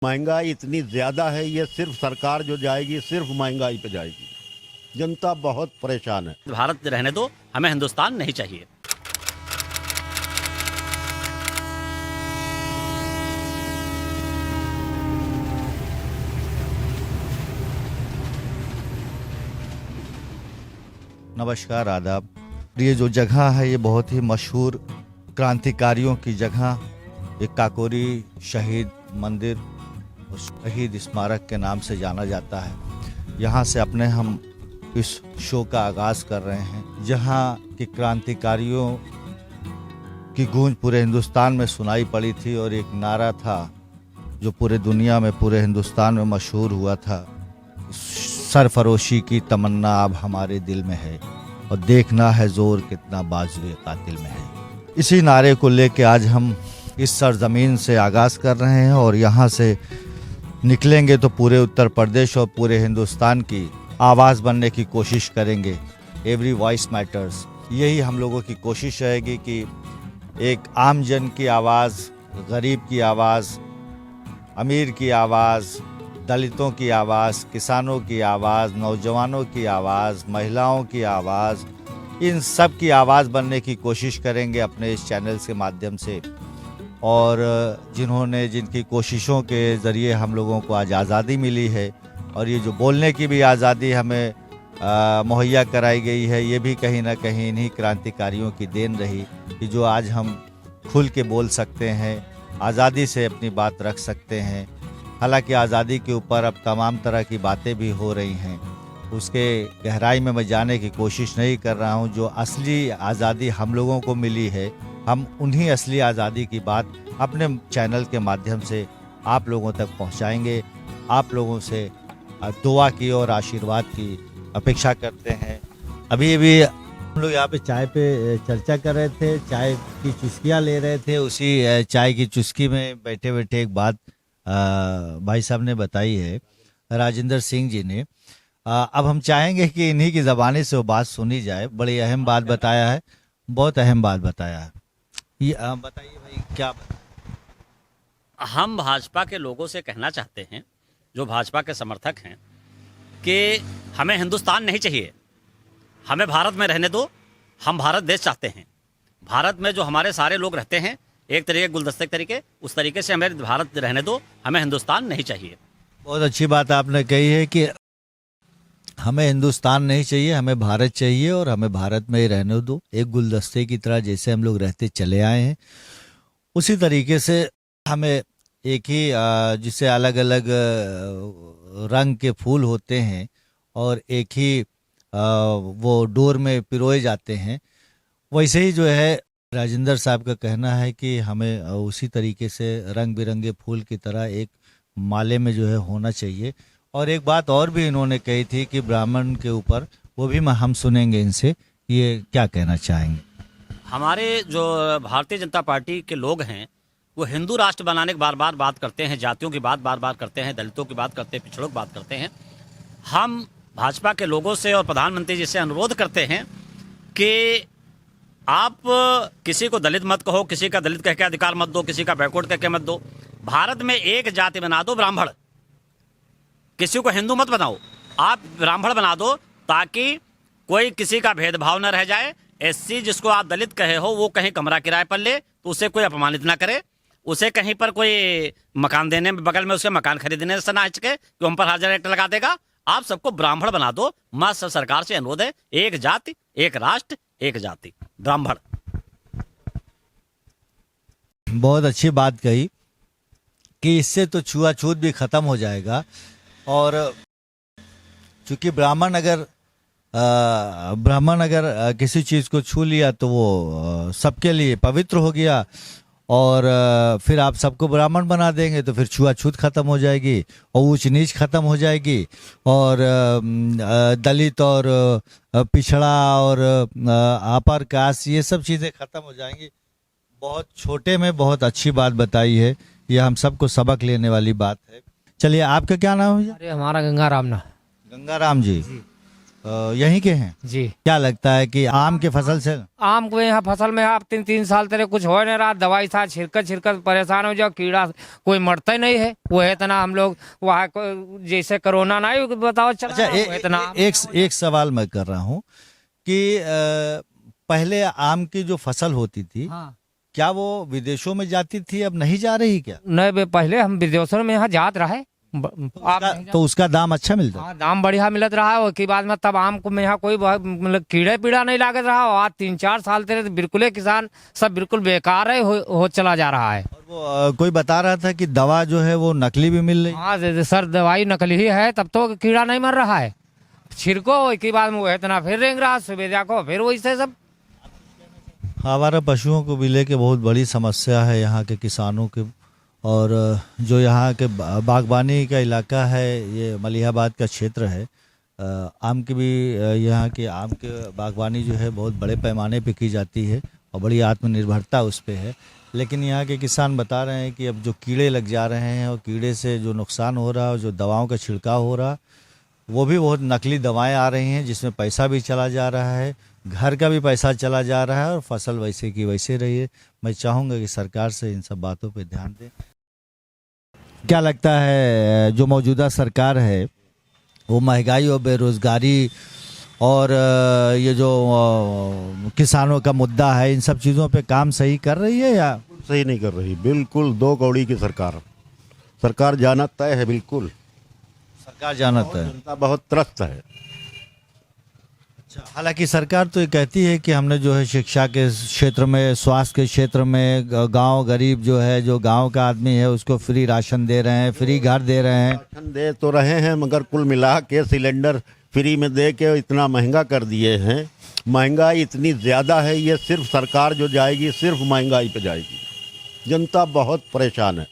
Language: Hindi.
महंगाई इतनी ज्यादा है, ये सिर्फ सरकार जो जाएगी सिर्फ महंगाई पे जाएगी। जनता बहुत परेशान है। भारत रहने दो, हमें हिंदुस्तान नहीं चाहिए। नमस्कार, आदाब। ये जो जगह है ये बहुत ही मशहूर क्रांतिकारियों की जगह, एक काकोरी शहीद मंदिर, शहीद स्मारक के नाम से जाना जाता है। यहाँ से अपने हम इस शो का आगाज़ कर रहे हैं, जहाँ कि क्रांतिकारियों की गूंज पूरे हिंदुस्तान में सुनाई पड़ी थी और एक नारा था जो पूरे दुनिया में, पूरे हिंदुस्तान में मशहूर हुआ था, सरफरोशी की तमन्ना अब हमारे दिल में है और देखना है जोर कितना बाजुए कातिल में है। इसी नारे को लेके आज हम इस सरजमीन से आगाज़ कर रहे हैं और यहाँ से निकलेंगे तो पूरे उत्तर प्रदेश और पूरे हिंदुस्तान की आवाज़ बनने की कोशिश करेंगे। एवरी वॉइस मैटर्स, यही हम लोगों की कोशिश रहेगी कि एक आम जन की आवाज़, गरीब की आवाज़, अमीर की आवाज़, दलितों की आवाज़, किसानों की आवाज़, नौजवानों की आवाज़, महिलाओं की आवाज़, इन सब की आवाज़ बनने की कोशिश करेंगे अपने इस चैनल के माध्यम से। और जिनकी कोशिशों के ज़रिए हम लोगों को आज आज़ादी मिली है और ये जो बोलने की भी आज़ादी हमें मुहैया कराई गई है, ये भी कहीं ना कहीं इन्हीं क्रांतिकारियों की देन रही कि जो आज हम खुल के बोल सकते हैं, आज़ादी से अपनी बात रख सकते हैं। हालांकि आज़ादी के ऊपर अब तमाम तरह की बातें भी हो रही हैं, उसके गहराई में मैं जाने की कोशिश नहीं कर रहा हूं। जो असली आज़ादी हम लोगों को मिली है, हम उन्हीं असली आज़ादी की बात अपने चैनल के माध्यम से आप लोगों तक पहुंचाएंगे। आप लोगों से दुआ की और आशीर्वाद की अपेक्षा करते हैं। अभी हम लोग यहाँ पे चाय पे चर्चा कर रहे थे, चाय की चुस्कियाँ ले रहे थे। उसी चाय की चुस्की में बैठे बैठे एक बात भाई साहब ने बताई है, राजेंद्र सिंह जी ने। अब हम चाहेंगे कि इन्हीं की ज़बानी से वो बात सुनी जाए। बड़ी अहम बात बताया है, बहुत अहम बात बताया है। ये बताइए भाई, क्या हम भाजपा के लोगों से कहना चाहते हैं, जो भाजपा के समर्थक हैं, कि हमें हिंदुस्तान नहीं चाहिए, हमें भारत में रहने दो। हम भारत देश चाहते हैं। भारत में जो हमारे सारे लोग रहते हैं एक तरीके गुलदस्ते के तरीके, उस तरीके से हमें भारत रहने दो, हमें हिंदुस्तान नहीं चाहिए। बहुत अच्छी बात आपने कही है कि हमें हिंदुस्तान नहीं चाहिए, हमें भारत चाहिए और हमें भारत में ही रहने दो। एक गुलदस्ते की तरह जैसे हम लोग रहते चले आए हैं, उसी तरीके से हमें एक ही जिसे अलग अलग रंग के फूल होते हैं और एक ही वो डोर में पिरोए जाते हैं, वैसे ही जो है राजेंद्र साहब का कहना है कि हमें उसी तरीके से रंग बिरंगे फूल की तरह एक माले में जो है होना चाहिए। और एक बात और भी इन्होंने कही थी कि ब्राह्मण के ऊपर, वो भी हम सुनेंगे इनसे, ये क्या कहना चाहेंगे। हमारे जो भारतीय जनता पार्टी के लोग हैं वो हिंदू राष्ट्र बनाने की बार बार बात करते हैं, जातियों की बात बार बार करते हैं, दलितों की बात करते हैं, पिछड़ों की बात करते हैं। हम भाजपा के लोगों से और प्रधानमंत्री जी से अनुरोध करते हैं कि आप किसी को दलित मत कहो, किसी का दलित कह के अधिकार मत दो, किसी का बैकवर्ड कह के मत दो। भारत में एक जाति बना दो, ब्राह्मण। किसी को हिंदू मत बनाओ, आप ब्राह्मण बना दो, ताकि कोई किसी का भेदभाव न रह जाए। एससी जिसको आप दलित कहे हो वो कहीं कमरा किराए पर ले तो उसे कोई अपमानित ना करे, उसे कहीं पर कोई मकान देने में, बगल में उसके मकान खरीदने से ना हिचके कि हम पर हाजिर एक्ट लगा देगा। आप सबको ब्राह्मण बना दो। मस्त सरकार से अनुरोध है, एक जाति, एक राष्ट्र, एक जाति, ब्राह्मण। बहुत अच्छी बात कही कि इससे तो छुआछूत भी खत्म हो जाएगा। और चूंकि ब्राह्मण अगर किसी चीज़ को छू लिया तो वो सबके लिए पवित्र हो गया, और फिर आप सबको ब्राह्मण बना देंगे तो फिर छुआछूत खत्म हो जाएगी और ऊंच नीच खत्म हो जाएगी, और दलित और पिछड़ा और अपर कास्ट, ये सब चीज़ें खत्म हो जाएंगी। बहुत छोटे में बहुत अच्छी बात बताई है, ये हम सबको सबक लेने वाली बात है। चलिए, आपका क्या नाम है? अरे हमारा गंगाराम ना। गंगाराम जी। यहीं के हैं। जी। क्या लगता है कि आम के फसल से आम को यहाँ फसल में आप 3-3 साल तेरे कुछ हो नहीं रहा, दवाई था छिड़कत परेशान हो जाओ, कीड़ा कोई मरता ही नहीं है। वो है इतना हम लोग वहाँ जैसे कोरोना नहीं बताओ चला। अच्छा, इतना एक सवाल मैं कर रहा हूँ कि पहले आम की जो फसल होती थी, हाँ। क्या वो विदेशों में जाती थी, अब नहीं जा रही क्या? नहीं बे, पहले हम विदेशों में यहाँ जात रहे। तो उसका दाम अच्छा मिलता? हाँ, दाम बढ़िया मिलत रहा है। उसके बाद में तब आम को में यहाँ कोई मतलब कीड़े पीड़ा नहीं लागत रहा। और आज 3-4 साल तेरे तो बिल्कुल ही किसान सब बिल्कुल बेकार है हो चला जा रहा है। और वो कोई बता रहा था कि दवा जो है वो नकली भी मिल रही। हाँ सर, दवाई नकली ही है, तब तो कीड़ा नहीं मर रहा है। छिड़को उसके बाद में वो इतना फिर रेंग रहा, सुबह को फिर वही से सब। आवारा पशुओं को भी लेके बहुत बड़ी समस्या है यहाँ के किसानों के। और जो यहाँ के बागबानी का इलाका है, ये मलिहाबाद का क्षेत्र है, आम की भी यहाँ के आम के बागवानी जो है बहुत बड़े पैमाने पे की जाती है और बड़ी आत्मनिर्भरता उस पे है। लेकिन यहाँ के किसान बता रहे हैं कि अब जो कीड़े लग जा रहे हैं और कीड़े से जो नुकसान हो रहा है और जो दवाओं का छिड़काव हो रहा, वो भी बहुत नकली दवाएं आ रही हैं, जिसमें पैसा भी चला जा रहा है, घर का भी पैसा चला जा रहा है और फसल वैसे की वैसे रही है। मैं चाहूँगा कि सरकार से इन सब बातों पे ध्यान दें। क्या लगता है जो मौजूदा सरकार है वो महंगाई और बेरोजगारी और ये जो किसानों का मुद्दा है, इन सब चीज़ों पे काम सही कर रही है या सही नहीं कर रही? बिल्कुल 2 कौड़ी की सरकार जाना तय है। बिल्कुल सरकार जानता है? जनता बहुत त्रस्त है। हालांकि सरकार तो ये कहती है कि हमने जो है शिक्षा के क्षेत्र में, स्वास्थ्य के क्षेत्र में, गांव गरीब जो है, जो गांव का आदमी है उसको फ्री राशन दे रहे हैं, फ्री घर दे रहे हैं। राशन दे तो रहे हैं, मगर कुल मिला के सिलेंडर फ्री में दे के इतना महंगा कर दिए हैं। महंगाई इतनी ज़्यादा है, ये सिर्फ सरकार जो जाएगी सिर्फ महंगाई पे जाएगी। जनता बहुत परेशान है।